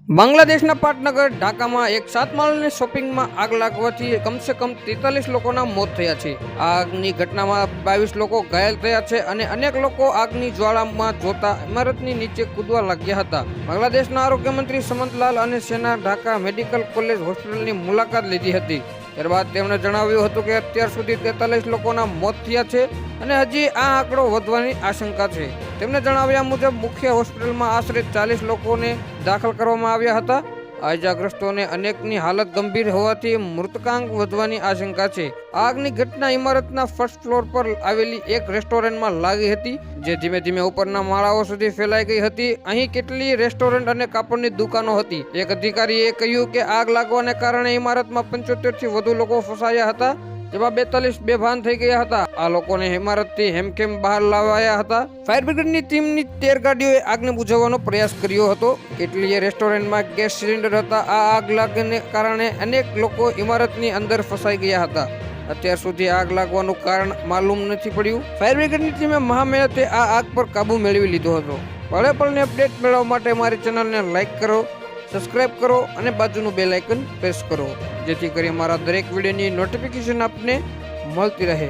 બાંગ્લાદેશના પાટનગર ઢાકામાં એક 7 માળની શોપિંગમાં આગ લાગવાથી કમસે કમ 43 લોકોના મોત થયા છે. આ આગની ઘટનામાં 22 લોકો ઘાયલ થયા છે અને અનેક લોકો આગની જ્વાળામાં જોતા ઇમારતની નીચે કૂદવા લાગ્યા હતા. બાંગ્લાદેશના આરોગ્ય મંત્રી સમંતલાલ અને સેના ઢાકા મેડિકલ કોલેજ હોસ્પિટલની મુલાકાત લીધી હતી. ત્યારબાદ તેમણે જણાવ્યું હતું કે અત્યાર સુધી 43 લોકોના મોત થયા છે અને હજી આ આંકડો વધવાની આશંકા છે. તેમણે જણાવ્યા મુજબ મુખ્ય હોસ્પિટલમાં આશરે 40 લોકોને દાખલ કરવામાં આવ્યા હતા. આ ઇજાગ્રસ્તોને અનેકની હાલત ગંભીર હોવાથી મૃતકાંક વધવાની આશંકા છે. આગની ઘટના ઇમારતના ફર્સ્ટ ફ્લોર પર આવેલી એક રેસ્ટોરન્ટમાં લાગી હતી, જે ધીમે ધીમે ઉપરના માળાઓ સુધી ફેલાઈ ગઈ હતી. અહીં કેટલીય રેસ્ટોરન્ટ અને કાપડની દુકાનો હતી. એક અધિકારીએ કહ્યું કે આગ લાગવાને કારણે ઇમારતમાં 75 થી વધુ લોકો ફસાયા હતા, જેમાં 42 બેભાન થઈ ગયા હતા. આ લોકોને ઇમારતથી હેમખેમ બહાર લાવાયા હતા. ફાયર બ્રિગેડની ટીમની 13 ગાડીઓએ આગને બુઝાવવાનો પ્રયાસ કર્યો હતો. કેટલીય રેસ્ટોરન્ટમાં ગેસ સિલિન્ડર હતા. આ આગ લાગવાને કારણે અનેક લોકો ઇમારતની અંદર ફસાઈ ગયા હતા. અત્યાર સુધી આગ લાગવાનું કારણ માલુમ નથી પડ્યું. ફાયર બ્રિગેડની ટીમે મહામહેનતે આ આગ પર કાબુ મેળવી લીધો હતો. પળે પળની અપડેટ મેળવવા માટે મારી ચેનલને લાઈક કરો, સબસ્ક્રાઇબ કરો અને બાજુનું બેલ આઇકન પ્રેસ કરો, જેથી કરી અમારા દરેક વિડીયોની નોટિફિકેશન આપને મળતી રહે.